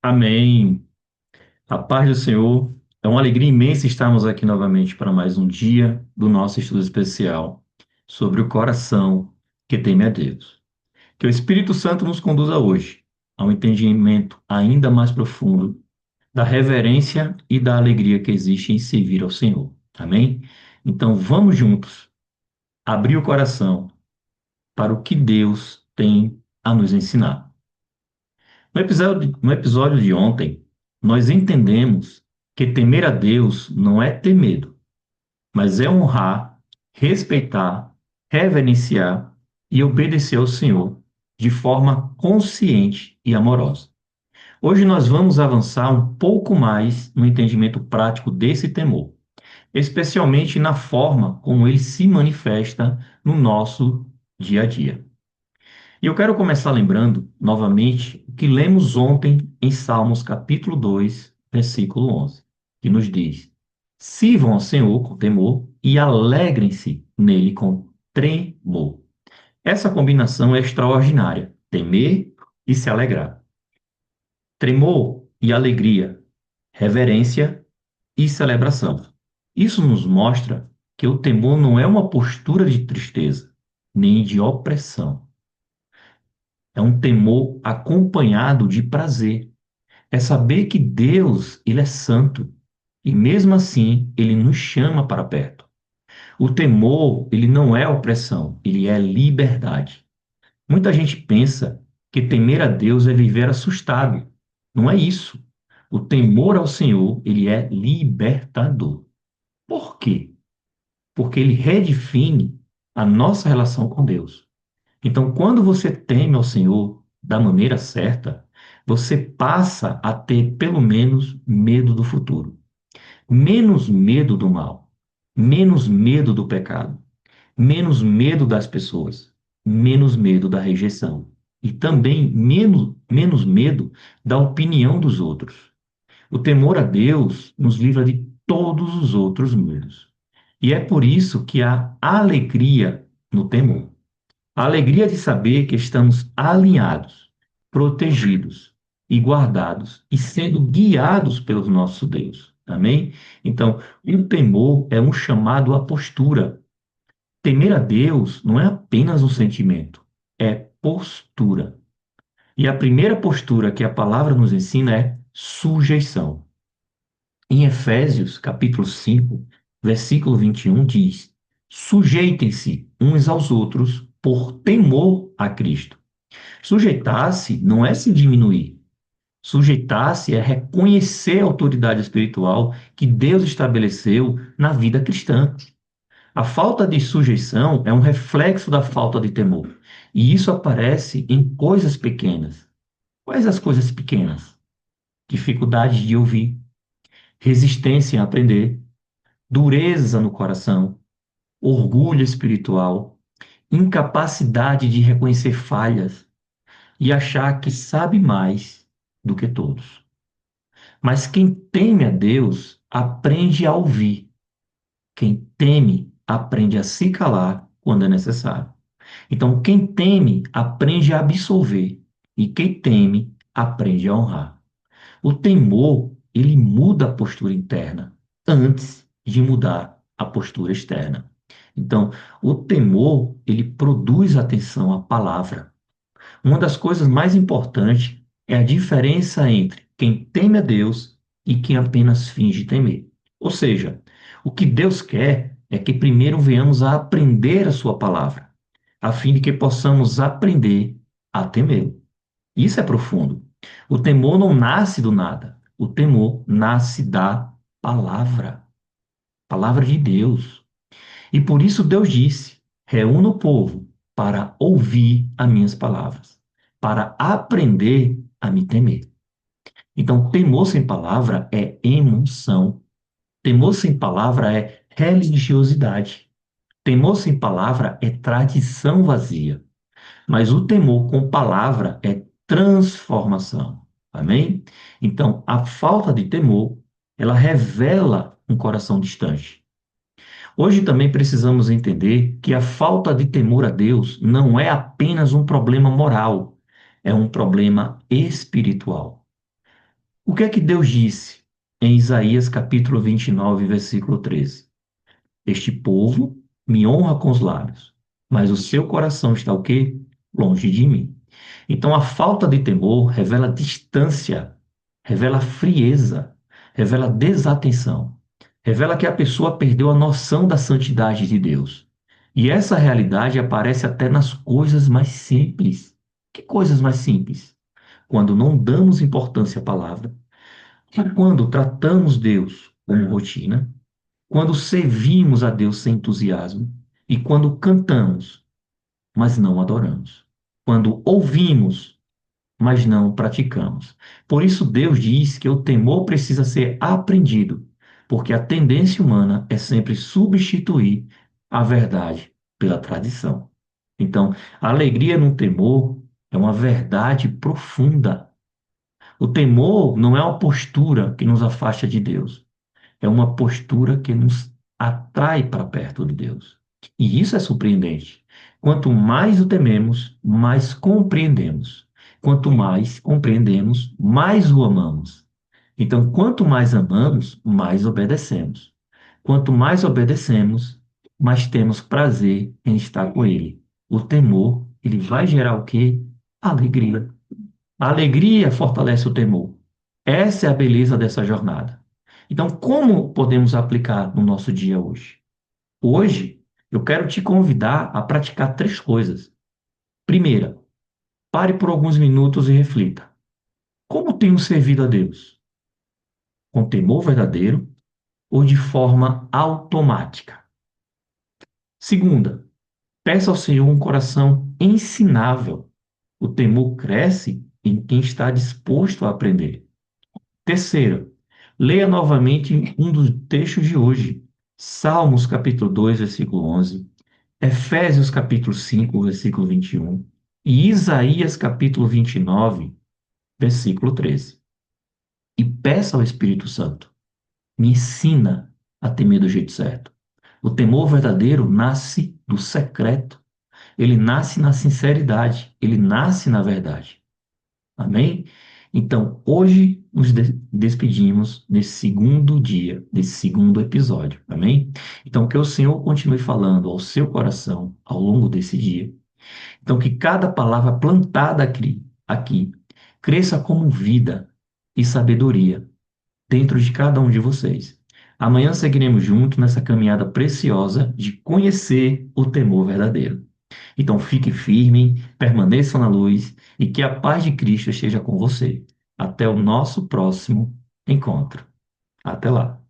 Amém. A paz do Senhor. É uma alegria imensa estarmos aqui novamente para mais um dia do nosso estudo especial sobre o coração que teme a Deus. Que o Espírito Santo nos conduza hoje a um entendimento ainda mais profundo da reverência e da alegria que existe em servir ao Senhor. Amém? Então vamos juntos abrir o coração para o que Deus tem a nos ensinar. No episódio de ontem, nós entendemos que temer a Deus não é ter medo, mas é honrar, respeitar, reverenciar e obedecer ao Senhor de forma consciente e amorosa. Hoje nós vamos avançar um pouco mais no entendimento prático desse temor, especialmente na forma como ele se manifesta no nosso dia a dia. E eu quero começar lembrando, novamente, o que lemos ontem em Salmos capítulo 2, versículo 11, que nos diz: Sirvam ao Senhor com temor e alegrem-se nele com tremor. Essa combinação é extraordinária: temer e se alegrar. Tremor e alegria, reverência e celebração. Isso nos mostra que o temor não é uma postura de tristeza, nem de opressão. É um temor acompanhado de prazer. É saber que Deus, ele é santo e mesmo assim ele nos chama para perto. O temor, ele não é opressão, ele é liberdade. Muita gente pensa que temer a Deus é viver assustado. Não é isso. O temor ao Senhor, ele é libertador. Por quê? Porque ele redefine a nossa relação com Deus. Então, quando você teme ao Senhor da maneira certa, você passa a ter pelo menos medo do futuro, menos medo do mal, menos medo do pecado, menos medo das pessoas, menos medo da rejeição e também menos medo da opinião dos outros. O temor a Deus nos livra de todos os outros medos. E é por isso que há alegria no temor. A alegria de saber que estamos alinhados, protegidos e guardados e sendo guiados pelo nosso Deus. Amém? Então, o temor é um chamado à postura. Temer a Deus não é apenas um sentimento, é postura. E a primeira postura que a palavra nos ensina é sujeição. Em Efésios, capítulo 5, versículo 21, diz: Sujeitem-se uns aos outros por temor a Cristo. Sujeitar-se não é se diminuir. Sujeitar-se é reconhecer a autoridade espiritual que Deus estabeleceu na vida cristã. A falta de sujeição é um reflexo da falta de temor. E isso aparece em coisas pequenas. Quais as coisas pequenas? Dificuldade de ouvir, resistência em aprender, dureza no coração, orgulho espiritual, incapacidade de reconhecer falhas e achar que sabe mais do que todos. Mas quem teme a Deus aprende a ouvir. Quem teme aprende a se calar quando é necessário. Então, quem teme aprende a absolver e quem teme aprende a honrar. O temor, ele muda a postura interna antes de mudar a postura externa. Então, o temor, ele produz atenção à palavra. Uma das coisas mais importantes é a diferença entre quem teme a Deus e quem apenas finge temer. Ou seja, o que Deus quer é que primeiro venhamos a aprender a sua palavra, a fim de que possamos aprender a temê-lo. Isso é profundo. O temor não nasce do nada. O temor nasce da palavra, palavra de Deus. E por isso Deus disse: reúna o povo para ouvir as minhas palavras, para aprender a me temer. Então, temor sem palavra é emoção. Temor sem palavra é religiosidade. Temor sem palavra é tradição vazia. Mas o temor com palavra é transformação. Amém? Então, a falta de temor, ela revela um coração distante. Hoje também precisamos entender que a falta de temor a Deus não é apenas um problema moral, é um problema espiritual. O que é que Deus disse em Isaías capítulo 29, versículo 13? Este povo me honra com os lábios, mas o seu coração está o quê? Longe de mim. Então a falta de temor revela distância, revela frieza, revela desatenção, revela que a pessoa perdeu a noção da santidade de Deus. E essa realidade aparece até nas coisas mais simples. Que coisas mais simples? Quando não damos importância à palavra, quando tratamos Deus como rotina, quando servimos a Deus sem entusiasmo e quando cantamos, mas não adoramos. Quando ouvimos, mas não praticamos. Por isso, Deus diz que o temor precisa ser aprendido, porque a tendência humana é sempre substituir a verdade pela tradição. Então, a alegria no temor é uma verdade profunda. O temor não é uma postura que nos afasta de Deus, é uma postura que nos atrai para perto de Deus. E isso é surpreendente. Quanto mais o tememos, mais compreendemos. Quanto mais compreendemos, mais o amamos. Então, quanto mais amamos, mais obedecemos. Quanto mais obedecemos, mais temos prazer em estar com Ele. O temor, ele vai gerar o quê? Alegria. A alegria fortalece o temor. Essa é a beleza dessa jornada. Então, como podemos aplicar no nosso dia hoje? Hoje, eu quero te convidar a praticar três coisas. Primeira, pare por alguns minutos e reflita. Como tenho servido a Deus? Com temor verdadeiro ou de forma automática? Segunda, peça ao Senhor um coração ensinável. O temor cresce em quem está disposto a aprender. Terceiro, leia novamente um dos textos de hoje. Salmos capítulo 2, versículo 11, Efésios capítulo 5, versículo 21 e Isaías capítulo 29, versículo 13. E peça ao Espírito Santo, me ensina a temer do jeito certo. O temor verdadeiro nasce do secreto, ele nasce na sinceridade, ele nasce na verdade. Amém? Então, hoje nos despedimos desse segundo dia, desse segundo episódio. Amém? Então, que o Senhor continue falando ao seu coração ao longo desse dia. Então, que cada palavra plantada aqui cresça como vida e sabedoria dentro de cada um de vocês. Amanhã seguiremos juntos nessa caminhada preciosa de conhecer o temor verdadeiro. Então fique firme, permaneça na luz e que a paz de Cristo esteja com você. Até o nosso próximo encontro. Até lá.